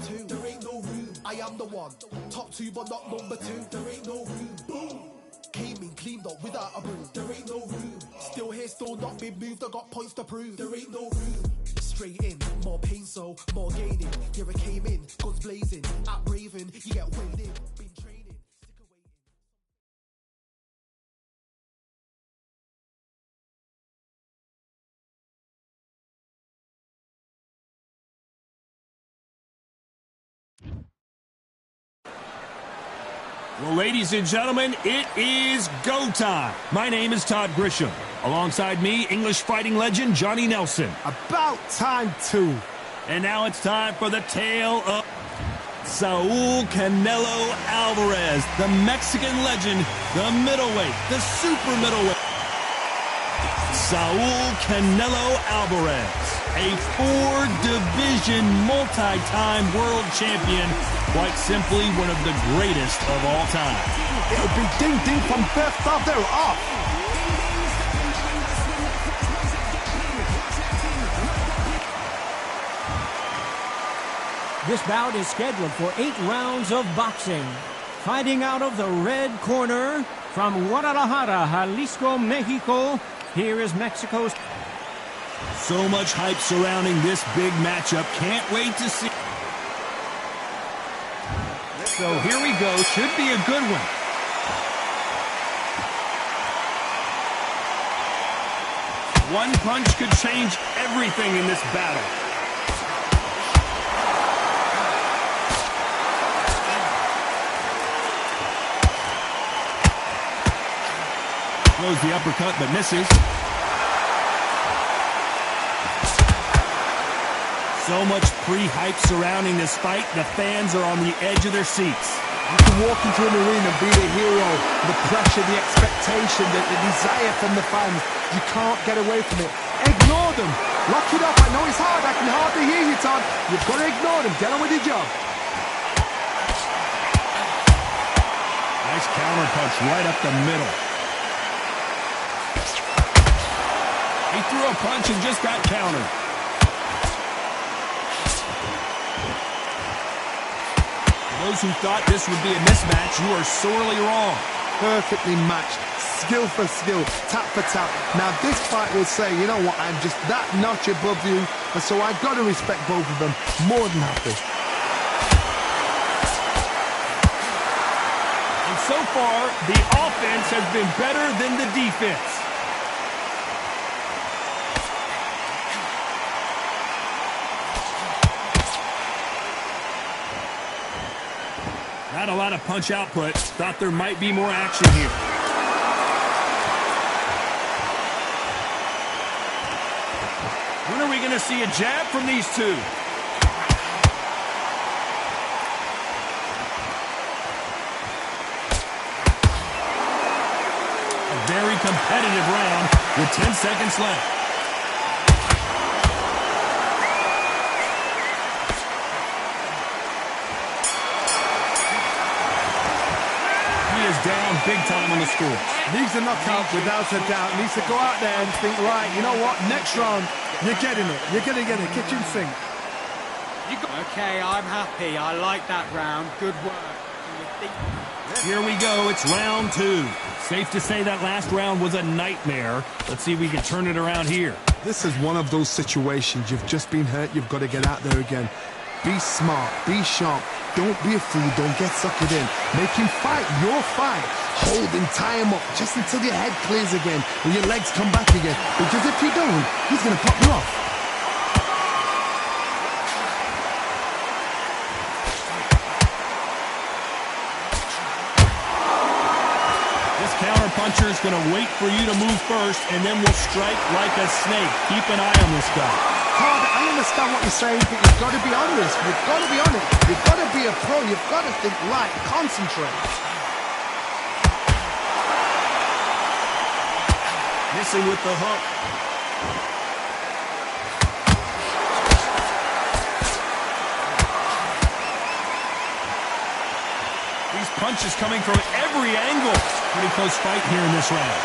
two. There ain't no room. I am the one. Top two, but not number two. There ain't no room. Boom. Came in, cleaned up without a broom. There ain't no room. Still here, still not been moved. I got points to prove. There ain't no room. Straight in, more pain, so more gaining. Here I came in, guns blazing. At Raven, you get weighed in. Been training, sick of waiting. Well, ladies and gentlemen, it is go time. My name is Todd Grisham. Alongside me, English fighting legend Johnny Nelson. About time, too. And now it's time for the tale of Saul Canelo Alvarez, the Mexican legend, the middleweight, the super middleweight. Saul Canelo Alvarez, a four-division multi-time world champion, quite simply one of the greatest of all time. It'll be ding-ding from birth there off. This bout is scheduled for 8 rounds of boxing. Fighting out of the red corner from Guadalajara, Jalisco, Mexico, here is Mexico's. So much hype surrounding this big matchup. Can't wait to see. So here we go. Should be a good one. One punch could change everything in this battle. Throws the uppercut but misses. So much pre-hype surrounding this fight. The fans are on the edge of their seats. You can walk into an arena and be the hero. The pressure, the expectation, the desire from the fans. You can't get away from it. Ignore them. Lock it up. I know it's hard. I can hardly hear you, Todd. You've got to ignore them. Get on with your job. Nice counter punch right up the middle. He threw a punch and just got countered. For those who thought this would be a mismatch, you are sorely wrong. Perfectly matched. Skill for skill. Tap for tap. Now this fight will say, you know what, I'm just that notch above you. And so I've got to respect both of them. More than happy. And so far, the offense has been better than the defense. Not a lot of punch output. Thought there might be more action here. When are we going to see a jab from these two? A very competitive round with 10 seconds left. Down big time on the score. Needs a knockout without a doubt. Needs to go out there and think, right, you know what, next round, you're getting it. You're going to get it. Kitchen sink. Okay, I'm happy. I like that round. Good work. Here we go. It's round 2. Safe to say that last round was a nightmare. Let's see if we can turn it around here. This is one of those situations. You've just been hurt. You've got to get out there again. Be smart. Be sharp. Don't be a fool. Don't get suckered in. Make him fight your fight. Hold him, tie him up, just until your head clears again and your legs come back again. Because if you don't, he's going to pop you off. This counter puncher is going to wait for you to move first, and then will strike like a snake. Keep an eye on this guy. Todd, I understand what you're saying, but you've got to be honest. You've got to be honest. You've got to be a pro. You've got to think right. Concentrate. Missing with the hook. These punches coming from every angle. Pretty close fight here in this round.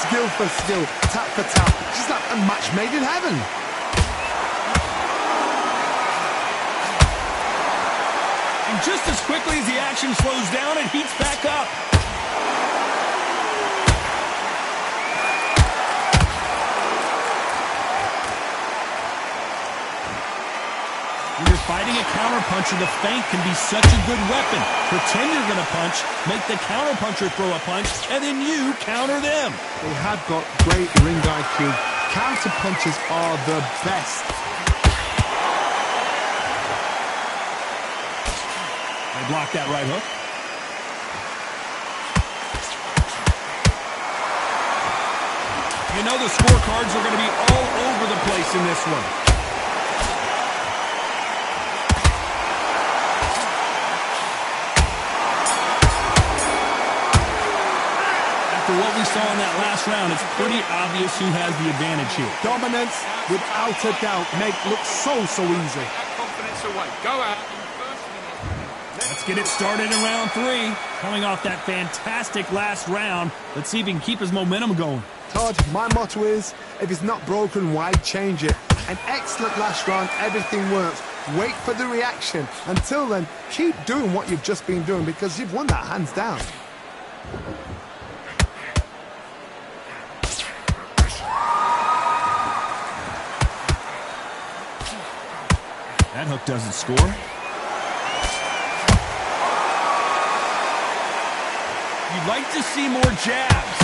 Skill for skill, tap for tap. Just like a match made in heaven. And just as quickly as the action slows down, it heats back up. When you're fighting a counterpuncher, the feint can be such a good weapon. Pretend you're going to punch, make the counterpuncher throw a punch, and then you counter them. They have got great ring IQ. Counter punches are the best. They block that right hook. You know the scorecards are going to be all over the place in this one. After what we saw in that last round, it's pretty obvious who has the advantage here. Dominance, without a doubt, make look so easy. Confidence away. Go out. Let's get it started in round 3. Coming off that fantastic last round, let's see if he can keep his momentum going. Todd, my motto is, if it's not broken, why change it? An excellent last round, everything works. Wait for the reaction. Until then, keep doing what you've just been doing because you've won that hands down. That hook doesn't score. You'd like to see more jabs.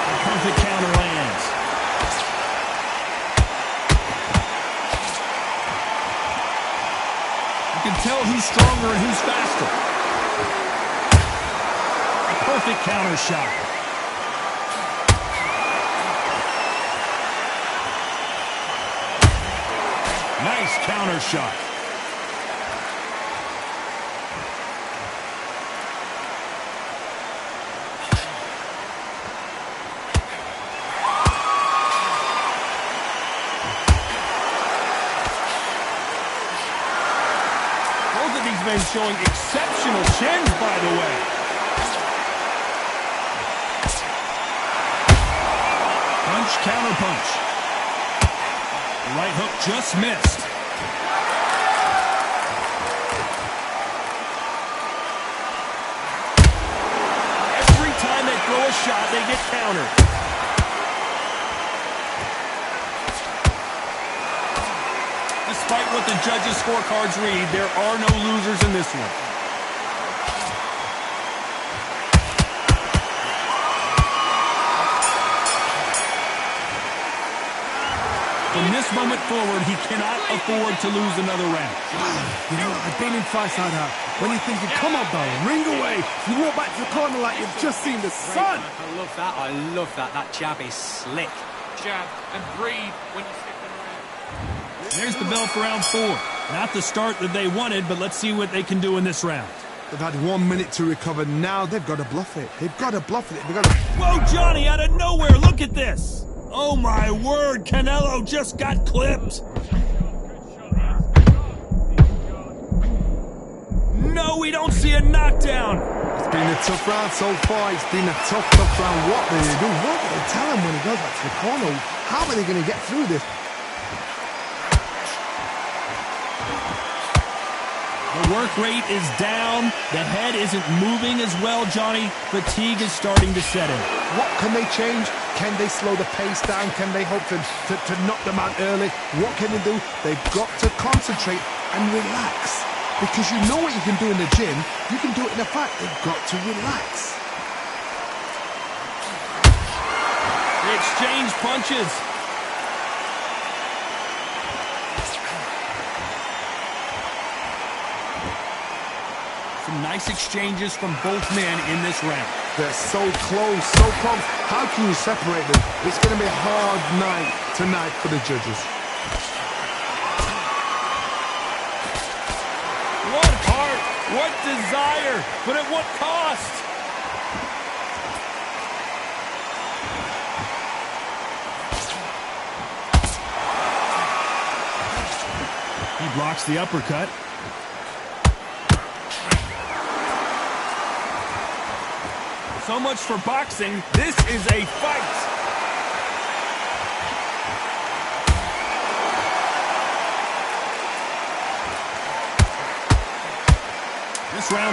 The perfect counter lands. You can tell who's stronger and who's faster. Perfect counter shot. Nice counter shot. Both of these men showing exceptional chins, by the way. Punch, counter punch. The right hook just missed. Every time they throw a shot, they get countered. Despite what the judges' scorecards read, there are no losers in this one. From this moment forward, he cannot afford to lose another round. You know, I've been in fights like that. When you're thinking, come on, Baron, ring away. You walk back to the corner like you've just seen the sun. I love that. I love that. That jab is slick. Jab and breathe when you stick them around. There's the bell for round 4. Not the start that they wanted, but let's see what they can do in this round. They've had 1 minute to recover. Now they've got to bluff it. They've got to bluff it. They've got to... Whoa, Johnny, out of nowhere, look at this. Oh, my word, Canelo just got clipped. No, we don't see a knockdown. It's been a tough round so far. It's been a tough round. What do they do? What do they tell him when he goes back to the corner? How are they going to get through this? The work rate is down. The head isn't moving as well, Johnny. Fatigue is starting to set in. What can they change? Can they slow the pace down? Can they hope to knock them out early? What can they do? They've got to concentrate and relax. Because you know what you can do in the gym. You can do it in a fight. They've got to relax. They exchange punches. Some nice exchanges from both men in this round. They're so close, so close. How can you separate them? It's going to be a hard night tonight for the judges. What heart, what desire, but at what cost? He blocks the uppercut. So much for boxing. This is a fight.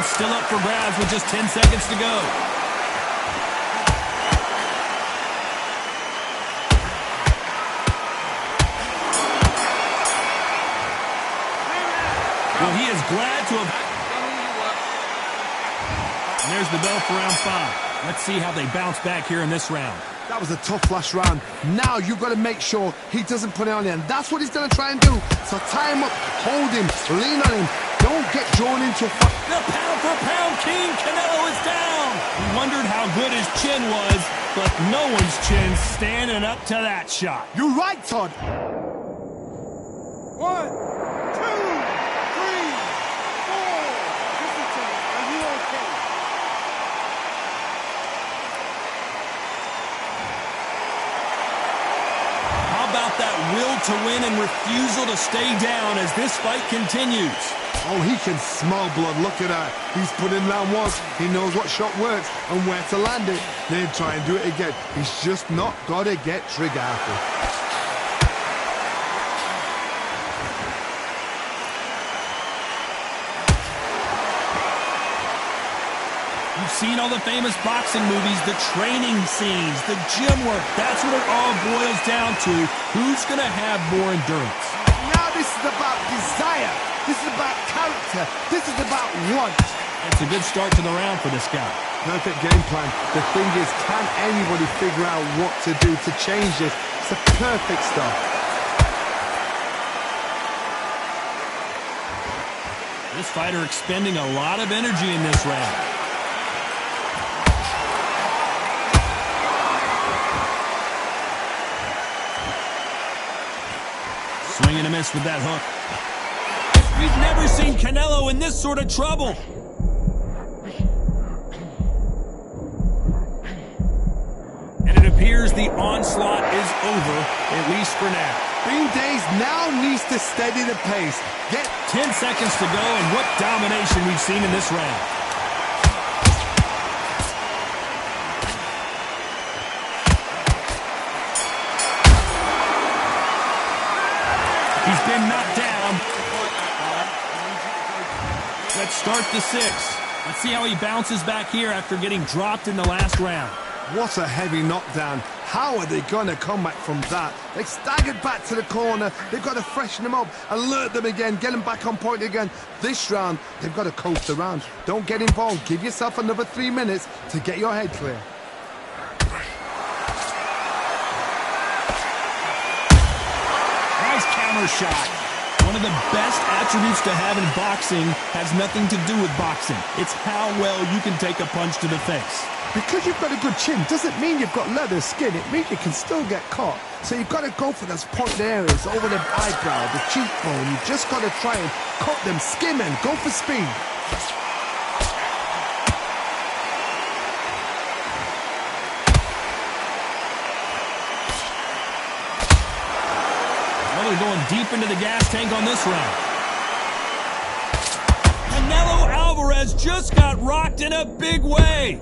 It's still up for grabs with just 10 seconds to go. Well, he is glad to have... And there's the bell for round 5. Let's see how they bounce back here in this round. That was a tough last round. Now you've got to make sure he doesn't put it on you, and that's what he's going to try and do. So tie him up, hold him, lean on him. Don't get drawn into a fight. The pound-for-pound king, Canelo, is down. We wondered how good his chin was, but no one's chin standing up to that shot. You're right, Todd. 1, 2, 3, 4. Visitor, are you okay? How about that will to win and refusal to stay down as this fight continues? Oh, he can smell blood. Look at that. He's put in round 1. He knows what shot works and where to land it. Then try and do it again. He's just not got to get trigger happy. You've seen all the famous boxing movies, the training scenes, the gym work. That's what it all boils down to. Who's going to have more endurance? Now this is about desire. This is about character. This is about want. It's a good start to the round for this guy. Perfect game plan. The thing is, can anybody figure out what to do to change this? It's a perfect start. This fighter expending a lot of energy in this round. Swing and a miss with that hook. We've never seen Canelo in this sort of trouble. And it appears the onslaught is over, at least for now. Bean Days now needs to steady the pace. Get 10 seconds to go, and what domination we've seen in this round. He's been knocked down. Let's start the 6th. Let's see how he bounces back here after getting dropped in the last round. What a heavy knockdown. How are they going to come back from that? They staggered back to the corner. They've got to freshen them up, alert them again, get them back on point again. This round, they've got to coast around. Don't get involved. Give yourself another 3 minutes to get your head clear. Nice counter shot. One of the best attributes to have in boxing has nothing to do with boxing. It's how well you can take a punch to the face. Because you've got a good chin doesn't mean you've got leather skin. It means you can still get caught. So you've got to go for those pointed areas over the eyebrow, the cheekbone. You've just got to try and cut them, skim and go for speed. Well, they're going deep into the gas tank on this round. Canelo Alvarez just got rocked in a big way.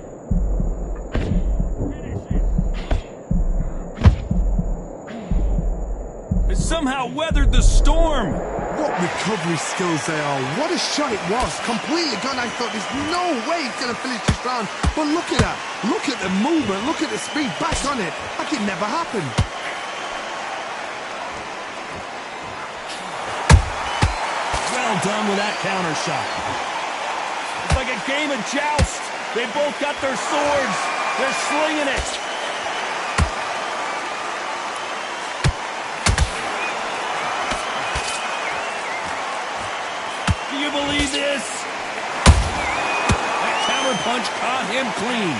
Somehow weathered the storm. What recovery skills they are. What a shot it was. Completely gone. I thought there's no way he's going to finish this round. But look at that. Look at the movement. Look at the speed. Back on it. Like it never happened. Well done with that counter shot. It's like a game of joust. They both got their swords. They're slinging it. Do you believe this? That counter punch caught him clean.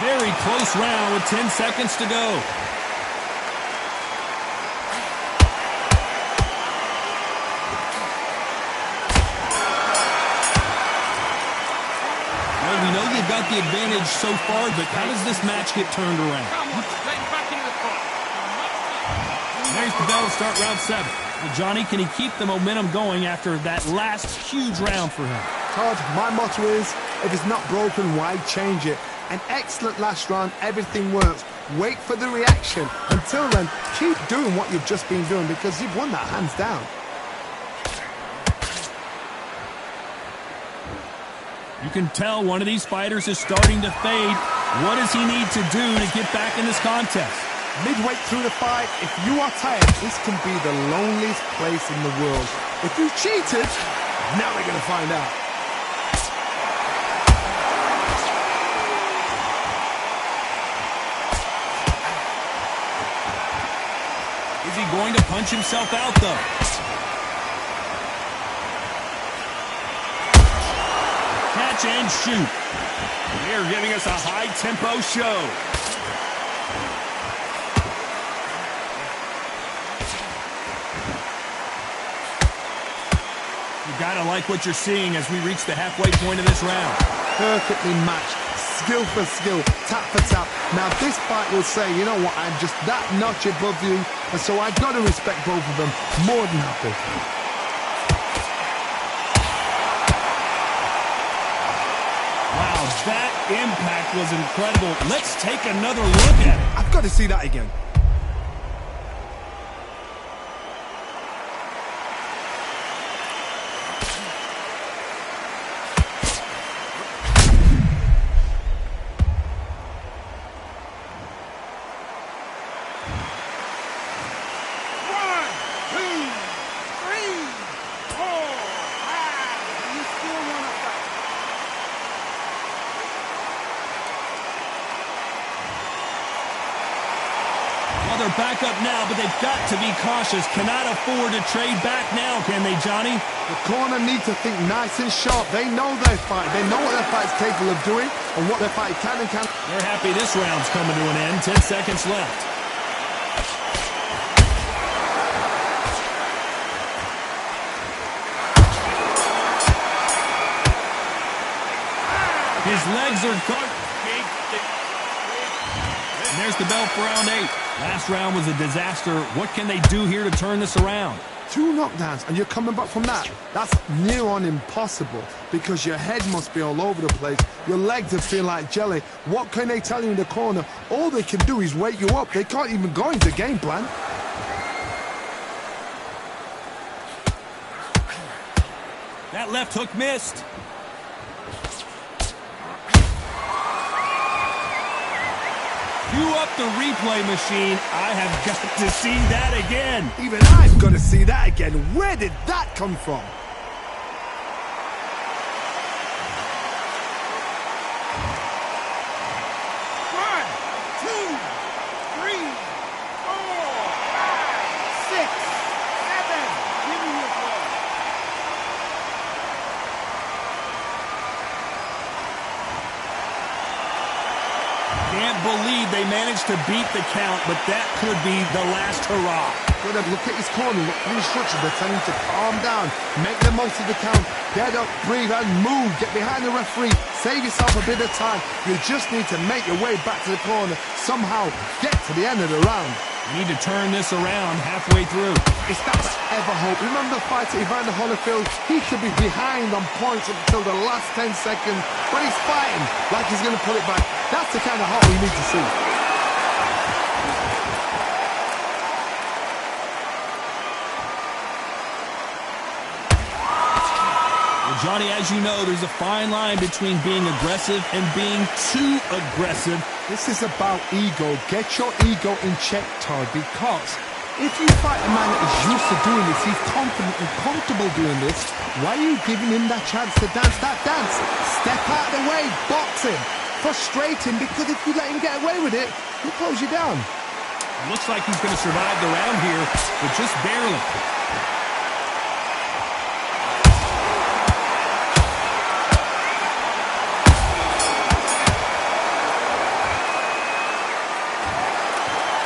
Very close round with 10 seconds to go. Well, we know you've got the advantage so far, but how does this match get turned around? Come on, get back into the fight. There's the bell to start round 7. Well, Johnny, can he keep the momentum going after that last huge round for him? Todd, my motto is, if it's not broken, why change it? An excellent last round, everything works. Wait for the reaction. Until then, keep doing what you've just been doing because you've won that hands down. You can tell one of these fighters is starting to fade. What does he need to do to get back in this contest? Midway through the fight, if you are tired, this can be the loneliest place in the world. If you cheated, now they're going to find out. Is he going to punch himself out, though? Catch and shoot. They're giving us a high-tempo show. You gotta like what you're seeing as we reach the halfway point of this round. Perfectly matched, skill for skill, tap for tap. Now this fight will say, you know what, I'm just that notch above you, and so I've got to respect both of them. More than happy. Wow, that impact was incredible. Let's take another look at it. I've got to see that again. They're back up now, but they've got to be cautious. Cannot afford to trade back now, can they, Johnny? The corner need to think nice and sharp. They know their fight. They know what their fight's capable of doing and what their fight can and can't. They're happy this round's coming to an end. 10 seconds left. His legs are caught. And there's the bell for round 8. Last round was a disaster. What can they do here to turn this around? 2 knockdowns and you're coming back from that. That's near on impossible because your head must be all over the place. Your legs feel like jelly. What can they tell you in the corner? All they can do is wake you up. They can't even go into game plan. That left hook missed. Cue up the replay machine. I have got to see that again. Even I've got to see that again. Where did that come from? Can't believe they managed to beat the count, but that could be the last hurrah. Good, look at his corner, look at the instructions. They're telling him to calm down, make the most of the count, get up, breathe and move, get behind the referee, save yourself a bit of time. You just need to make your way back to the corner, somehow get to the end of the round. You need to turn this around halfway through. It's that ever hope. Remember the fight at Evander Holyfield? He could be behind on points until the last 10 seconds, but he's fighting like he's going to pull it back. That's the kind of heart we need to see. Well, Johnny, as you know, there's a fine line between being aggressive and being too aggressive. This is about ego. Get your ego in check, Todd, because if you fight a man that is used to doing this, he's confident and comfortable doing this, why are you giving him that chance to dance that dance? Step out of the way, box him, frustrate him, because if you let him get away with it, he'll close you down. Looks like he's going to survive the round here, but just barely.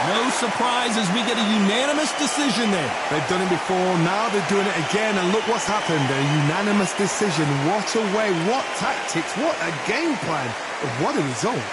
No surprise as we get a unanimous decision there. They've done it before, now they're doing it again, and look what's happened. A unanimous decision. What a way, what tactics, what a game plan, what a result.